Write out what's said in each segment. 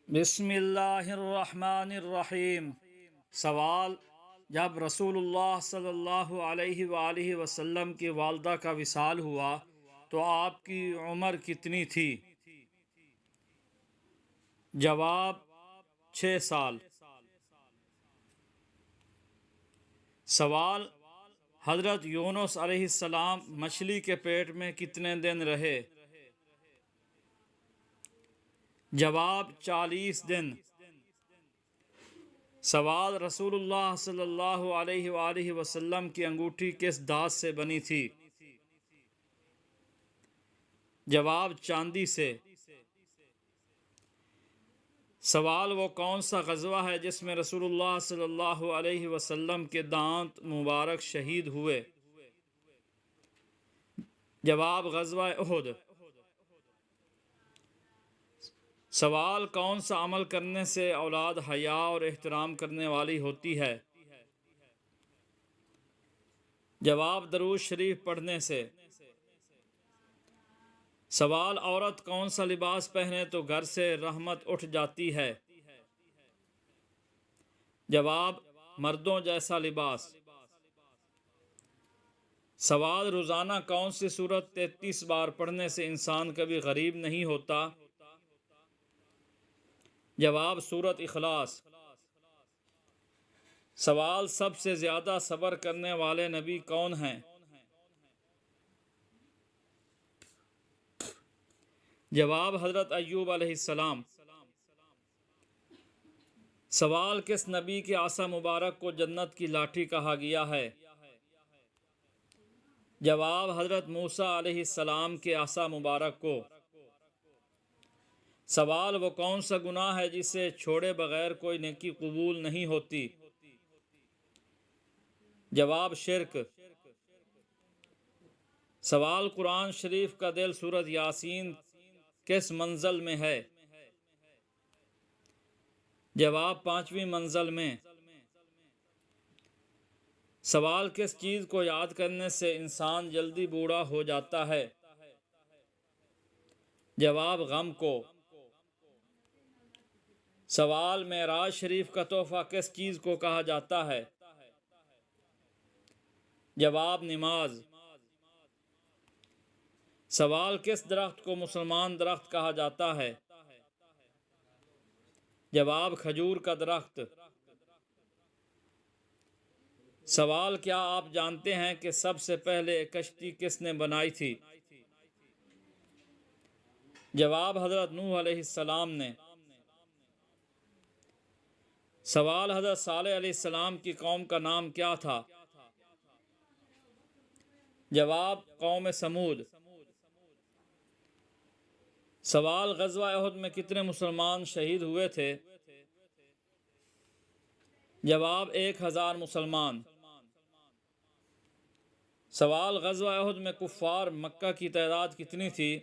بسم اللہ الرحمن الرحیم۔ سوال: جب رسول اللہ صلی اللہ علیہ وآلہ وسلم کی والدہ کا وصال ہوا تو آپ کی عمر کتنی تھی؟ جواب: 6 سال۔ سوال: حضرت یونس علیہ السلام مچھلی کے پیٹ میں کتنے دن رہے؟ جواب: 40 دن۔ سوال: رسول اللہ صلی اللہ علیہ وآلہ وسلم کی انگوٹھی کس دھات سے بنی تھی؟ جواب: چاندی سے۔ سوال: وہ کون سا غزوہ ہے جس میں رسول اللہ صلی اللہ علیہ وسلم کے دانت مبارک شہید ہوئے؟ جواب: غزوہ احد۔ سوال: کون سا عمل کرنے سے اولاد حیا اور احترام کرنے والی ہوتی ہے؟ جواب: درود شریف پڑھنے سے۔ سوال: عورت کون سا لباس پہنے تو گھر سے رحمت اٹھ جاتی ہے؟ جواب: مردوں جیسا لباس۔ سوال: روزانہ کون سی سورت 33 بار پڑھنے سے انسان کبھی غریب نہیں ہوتا؟ جواب: سورت اخلاص۔ سوال: سب سے زیادہ صبر کرنے والے نبی کون ہیں؟ جواب: حضرت ایوب علیہ السلام۔ سوال: کس نبی کے عصا مبارک کو جنت کی لاٹھی کہا گیا ہے؟ جواب: حضرت موسیٰ علیہ السلام کے عصا مبارک کو۔ سوال: وہ کون سا گناہ ہے جسے چھوڑے بغیر کوئی نیکی قبول نہیں ہوتی؟ جواب: شرک۔ سوال: قرآن شریف کا دل سورۃ یاسین کس منزل میں ہے؟ جواب: 5ویں منزل میں۔ سوال: کس چیز کو یاد کرنے سے انسان جلدی بوڑھا ہو جاتا ہے؟ جواب: غم کو۔ سوال: معراج شریف کا تحفہ کس چیز کو کہا جاتا ہے؟ جواب: نماز۔ سوال: کس درخت کو مسلمان درخت کہا جاتا ہے؟ جواب: کھجور کا درخت۔ سوال: کیا آپ جانتے ہیں کہ سب سے پہلے کشتی کس نے بنائی تھی؟ جواب: حضرت نوح علیہ السلام نے۔ سوال: حضرت صالح علیہ السلام کی قوم کا نام کیا تھا؟ جواب: قوم سمود۔ سوال: غزوہ احد میں کتنے مسلمان شہید ہوئے تھے؟ جواب: 1000 مسلمان۔ سوال: غزوہ احد میں کفار مکہ کی تعداد کتنی تھی؟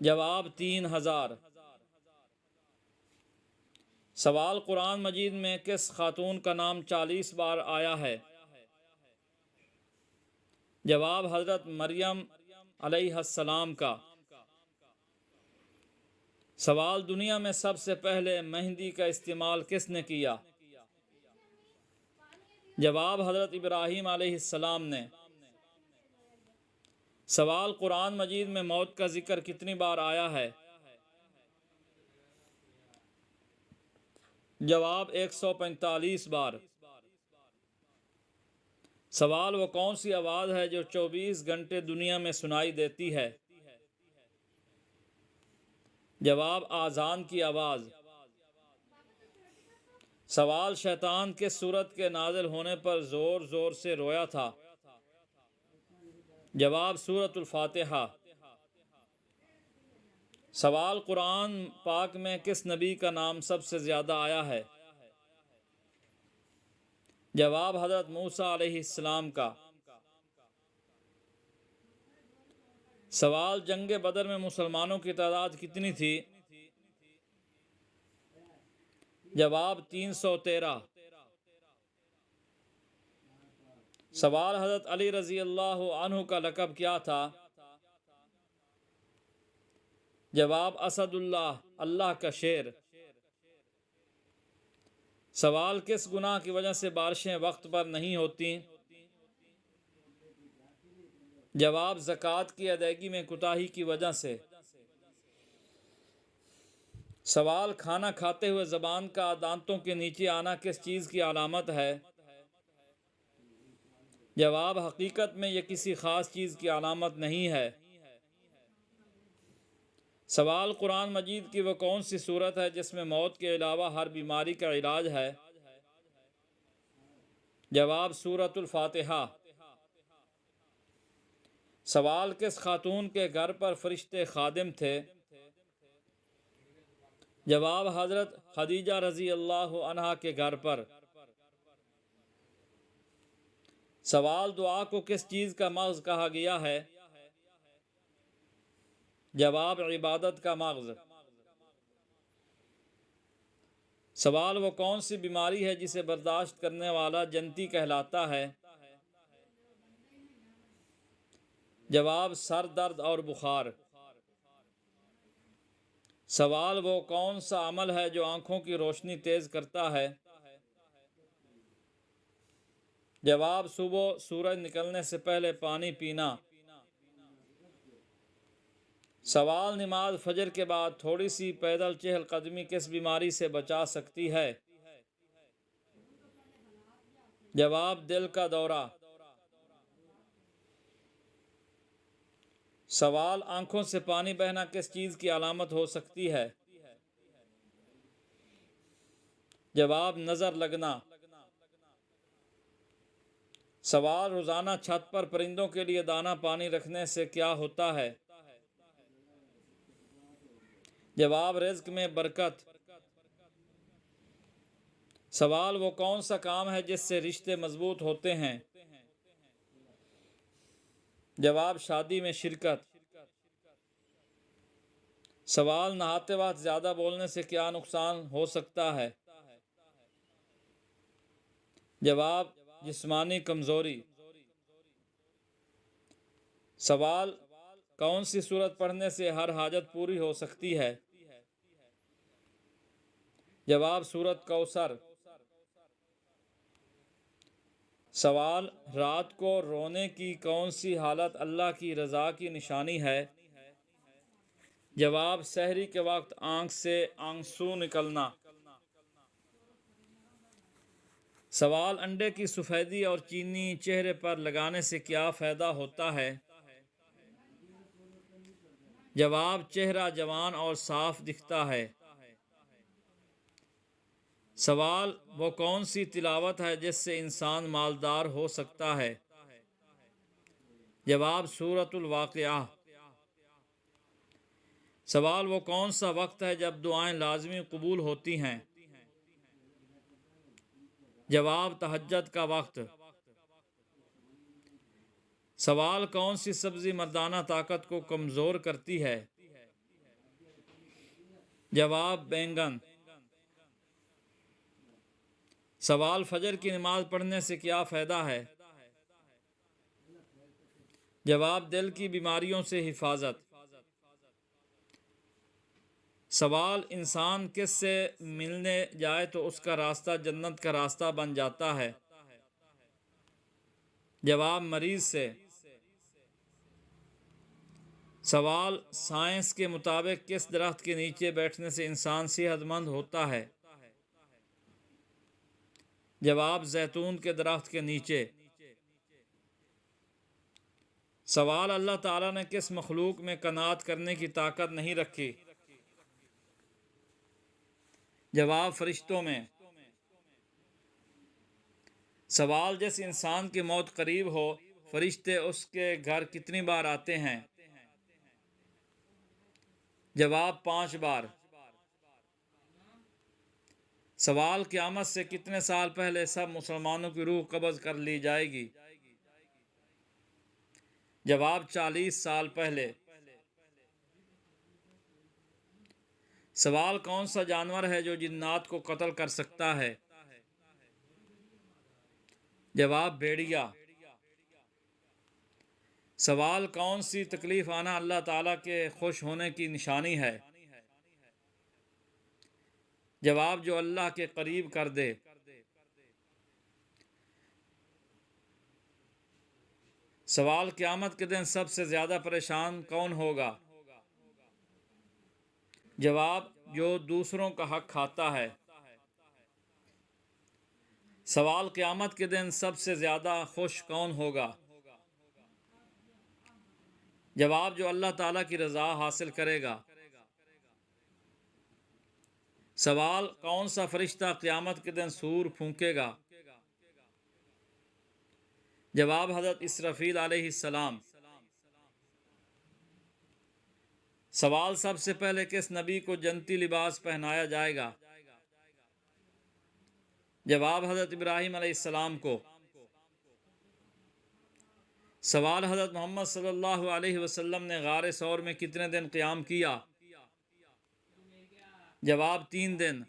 جواب: 3000۔ سوال: قرآن مجید میں کس خاتون کا نام 40 بار آیا ہے؟ جواب: حضرت مریم علیہ السلام کا۔ سوال: دنیا میں سب سے پہلے مہندی کا استعمال کس نے کیا؟ جواب: حضرت ابراہیم علیہ السلام نے۔ سوال: قرآن مجید میں موت کا ذکر کتنی بار آیا ہے؟ جواب: 145 بار۔ سوال: وہ کون سی آواز ہے جو 24 گھنٹے دنیا میں سنائی دیتی ہے؟ جواب: آذان کی آواز۔ سوال: شیطان کس سورت کے نازل ہونے پر زور زور سے رویا تھا؟ جواب: سورۃ الفاتحہ۔ سوال: قرآن پاک میں کس نبی کا نام سب سے زیادہ آیا ہے؟ جواب: حضرت موسیٰ علیہ السلام کا۔ سوال: جنگ بدر میں مسلمانوں کی تعداد کتنی تھی؟ جواب: 313۔ سوال: حضرت علی رضی اللہ عنہ کا لقب کیا تھا؟ جواب اسد اللہ، اللہ کا شیر۔ سوال کس گناہ کی وجہ سے بارشیں وقت پر نہیں ہوتی؟ جواب زکوٰۃ کی ادائیگی میں کوتاہی کی وجہ سے۔ سوال کھانا کھاتے ہوئے زبان کا دانتوں کے نیچے آنا کس چیز کی علامت ہے؟ جواب حقیقت میں یہ کسی خاص چیز کی علامت نہیں ہے۔ سوال قرآن مجید کی وہ کون سی صورت ہے جس میں موت کے علاوہ ہر بیماری کا علاج ہے؟ جواب سورۃ الفاتحہ۔ سوال کس خاتون کے گھر پر فرشتے خادم تھے؟ جواب حضرت خدیجہ رضی اللہ عنہا کے گھر پر۔ سوال دعا کو کس چیز کا مغز کہا گیا ہے؟ جواب عبادت کا مغز۔ سوال وہ کون سی بیماری ہے جسے برداشت کرنے والا جنتی کہلاتا ہے؟ جواب سر درد اور بخار۔ سوال وہ کون سا عمل ہے جو آنکھوں کی روشنی تیز کرتا ہے؟ جواب صبح سورج نکلنے سے پہلے پانی پینا۔ سوال نماز فجر کے بعد تھوڑی سی پیدل چہل قدمی کس بیماری سے بچا سکتی ہے؟ جواب دل کا دورہ۔ سوال آنکھوں سے پانی بہنا کس چیز کی علامت ہو سکتی ہے؟ جواب نظر لگنا۔ سوال روزانہ چھت پر پرندوں کے لیے دانہ پانی رکھنے سے کیا ہوتا ہے؟ جواب رزق میں برکت۔ سوال وہ کون سا کام ہے جس سے رشتے مضبوط ہوتے ہیں؟ جواب شادی میں شرکت۔ سوال نہاتے وقت زیادہ بولنے سے کیا نقصان ہو سکتا ہے؟ جواب جسمانی کمزوری۔ سوال کون سی سورت پڑھنے سے ہر حاجت پوری ہو سکتی ہے؟ جواب سورت کوثر۔ سوال رات کو رونے کی کون سی حالت اللہ کی رضا کی نشانی ہے؟ جواب سحری کے وقت آنکھ سے آنسو نکلنا۔ سوال انڈے کی سفیدی اور چینی چہرے پر لگانے سے کیا فائدہ ہوتا ہے؟ جواب چہرہ جوان اور صاف دکھتا ہے۔ سوال وہ کون سی تلاوت ہے جس سے انسان مالدار ہو سکتا ہے؟ جواب سورۃ الواقعہ۔ سوال وہ کون سا وقت ہے جب دعائیں لازمی قبول ہوتی ہیں؟ جواب تہجد کا وقت۔ سوال کون سی سبزی مردانہ طاقت کو کمزور کرتی ہے؟ جواب بینگن۔ سوال فجر کی نماز پڑھنے سے کیا فائدہ ہے؟ جواب دل کی بیماریوں سے حفاظت۔ سوال انسان کس سے ملنے جائے تو اس کا راستہ جنت کا راستہ بن جاتا ہے؟ جواب مریض سے۔ سوال سائنس کے مطابق کس درخت کے نیچے بیٹھنے سے انسان صحت مند ہوتا ہے؟ جواب زیتون کے درخت کے نیچے۔ سوال اللہ تعالیٰ نے کس مخلوق میں قناعت کرنے کی طاقت نہیں رکھی؟ جواب فرشتوں میں۔ سوال جس انسان کی موت قریب ہو فرشتے اس کے گھر کتنی بار آتے ہیں؟ جواب 5 بار۔ سوال قیامت سے کتنے سال پہلے سب مسلمانوں کی روح قبض کر لی جائے گی؟ جواب 40 سال پہلے۔ سوال کون سا جانور ہے جو جنات کو قتل کر سکتا ہے؟ جواب بھیڑیا۔ سوال کون سی تکلیف آنا اللہ تعالیٰ کے خوش ہونے کی نشانی ہے؟ جواب جو اللہ کے قریب کر دے۔ سوال قیامت کے دن سب سے زیادہ پریشان کون ہوگا؟ جواب جو دوسروں کا حق کھاتا ہے۔ سوال قیامت کے دن سب سے زیادہ خوش کون ہوگا؟ جواب جو اللہ تعالیٰ کی رضا حاصل کرے گا۔ سوال کون سا فرشتہ قیامت کے دن سور پھونکے گا؟ جواب حضرت اسرافیل علیہ السلام۔ سوال سب سے پہلے کس نبی کو جنتی لباس پہنایا جائے گا؟ جواب حضرت ابراہیم علیہ السلام کو۔ سوال حضرت محمد صلی اللہ علیہ وسلم نے غار ثور میں کتنے دن قیام کیا؟ جواب 3 دن۔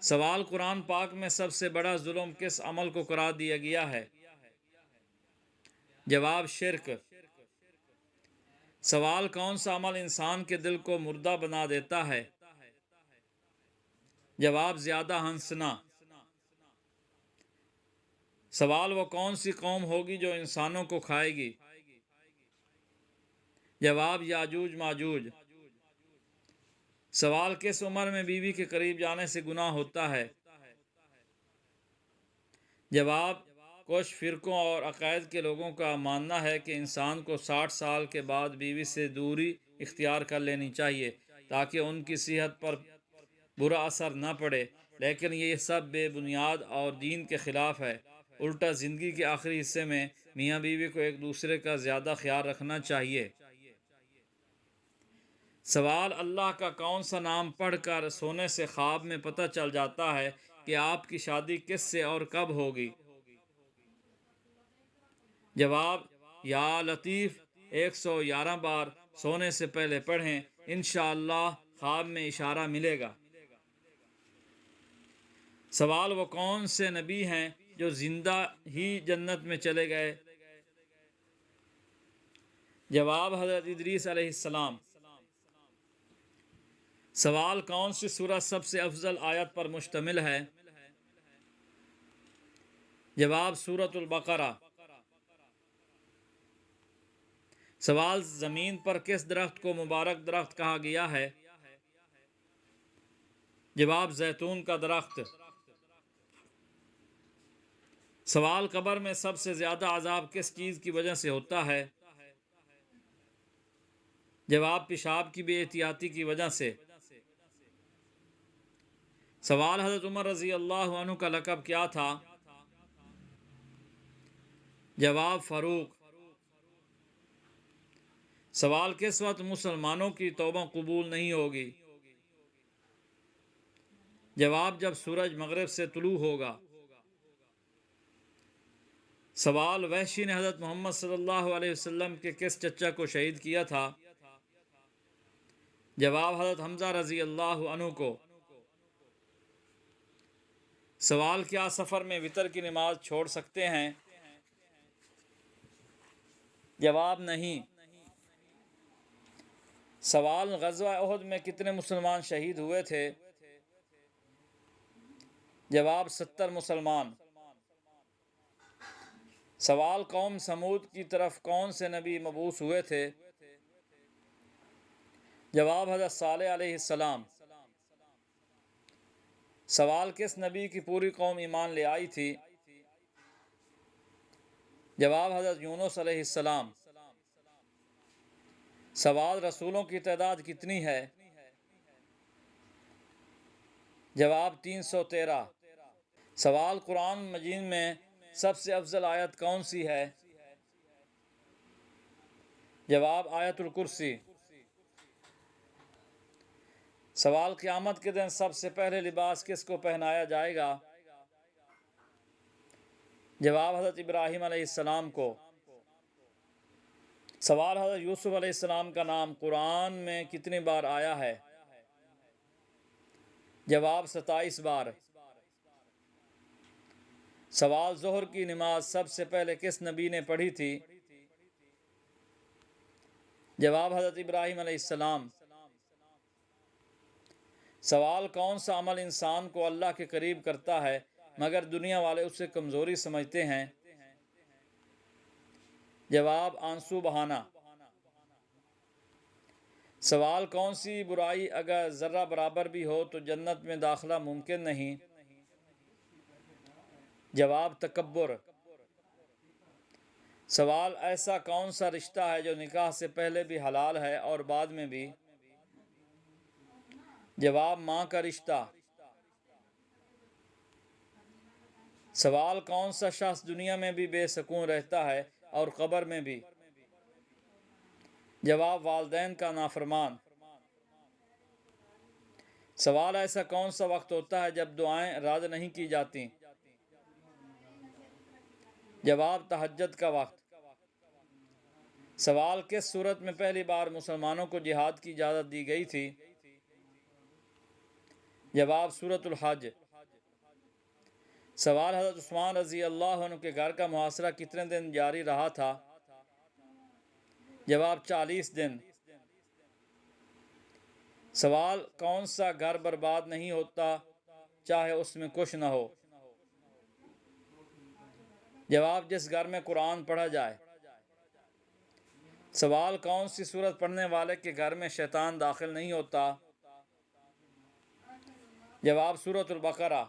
سوال قرآن پاک میں سب سے بڑا ظلم کس عمل کو قرار دیا گیا ہے؟ جواب شرک۔ سوال کون سا عمل انسان کے دل کو مردہ بنا دیتا ہے؟ جواب زیادہ ہنسنا۔ سوال وہ کون سی قوم ہوگی جو انسانوں کو کھائے گی؟ جواب یاجوج ماجوج۔ سوال کس عمر میں بیوی کے قریب جانے سے گناہ ہوتا ہے؟ جواب کچھ فرقوں اور عقائد کے لوگوں کا ماننا ہے کہ انسان کو 60 سال کے بعد بیوی سے دوری اختیار کر لینی چاہیے تاکہ ان کی صحت پر برا اثر نہ پڑے، لیکن یہ سب بے بنیاد اور دین کے خلاف ہے۔ الٹا زندگی کے آخری حصے میں میاں بیوی کو ایک دوسرے کا زیادہ خیال رکھنا چاہیے۔ سوال اللہ کا کون سا نام پڑھ کر سونے سے خواب میں پتہ چل جاتا ہے کہ آپ کی شادی کس سے اور کب ہوگی؟ جواب یا لطیف 111 بار سونے سے پہلے پڑھیں، انشاءاللہ خواب میں اشارہ ملے گا۔ سوال وہ کون سے نبی ہیں جو زندہ ہی جنت میں چلے گئے؟ جواب حضرت ادریس علیہ السلام۔ سوال کون سی سورہ سب سے افضل آیت پر مشتمل ہے؟ جواب سورۃ البقرہ۔ سوال زمین پر کس درخت کو مبارک درخت کہا گیا ہے؟ جواب زیتون کا درخت۔ سوال قبر میں سب سے زیادہ عذاب کس چیز کی وجہ سے ہوتا ہے؟ جواب پیشاب کی بے احتیاطی کی وجہ سے۔ سوال حضرت عمر رضی اللہ عنہ کا لقب کیا تھا؟ جواب فاروق۔ سوال کس وقت مسلمانوں کی توبہ قبول نہیں ہوگی؟ جواب جب سورج مغرب سے طلوع ہوگا۔ سوال وحشی نے حضرت محمد صلی اللہ علیہ وسلم کے کس چچا کو شہید کیا تھا؟ جواب حضرت حمزہ رضی اللہ عنہ کو۔ سوال کیا سفر میں وتر کی نماز چھوڑ سکتے ہیں؟ جواب نہیں۔ سوال غزوہ احد میں کتنے مسلمان شہید ہوئے تھے؟ جواب 70 مسلمان۔ سوال قوم سمود کی طرف کون سے نبی مبعوث ہوئے تھے؟ جواب حضرت صالح علیہ السلام۔ سوال کس نبی کی پوری قوم ایمان لے آئی تھی؟ جواب حضرت یونس علیہ السلام۔ سوال رسولوں کی تعداد کتنی ہے؟ جواب 313۔ سوال قرآن مجید میں سب سے افضل آیت کون سی ہے؟ جواب آیت الکرسی۔ سوال قیامت کے دن سب سے پہلے لباس کس کو پہنایا جائے گا؟ جواب حضرت ابراہیم علیہ السلام کو۔ سوال حضرت یوسف علیہ السلام کا نام قرآن میں کتنی بار آیا ہے؟ جواب 27 بار۔ سوال ظہر کی نماز سب سے پہلے کس نبی نے پڑھی تھی؟ جواب حضرت ابراہیم علیہ السلام۔ سوال کون سا عمل انسان کو اللہ کے قریب کرتا ہے مگر دنیا والے اسے کمزوری سمجھتے ہیں؟ جواب آنسو بہانا۔ سوال کون سی برائی اگر ذرہ برابر بھی ہو تو جنت میں داخلہ ممکن نہیں؟ جواب تکبر۔ سوال ایسا کون سا رشتہ ہے جو نکاح سے پہلے بھی حلال ہے اور بعد میں بھی؟ جواب ماں کا رشتہ۔ سوال کون سا شخص دنیا میں بھی بے سکون رہتا ہے اور قبر میں بھی؟ جواب والدین کا نافرمان۔ سوال ایسا کون سا وقت ہوتا ہے جب دعائیں رد نہیں کی جاتی؟ جواب تہجد کا وقت۔ سوال کس صورت میں پہلی بار مسلمانوں کو جہاد کی اجازت دی گئی تھی؟ جواب سورۃ الحج۔ سوال حضرت عثمان رضی اللہ عنہ کے گھر کا محاصرہ کتنے دن جاری رہا تھا؟ جواب 40 دن۔ سوال کون سا گھر برباد نہیں ہوتا چاہے اس میں کچھ نہ ہو؟ جواب جس گھر میں قرآن پڑھا جائے۔ سوال کون سی سورت پڑھنے والے کے گھر میں شیطان داخل نہیں ہوتا؟ جواب سورۃ البقرہ۔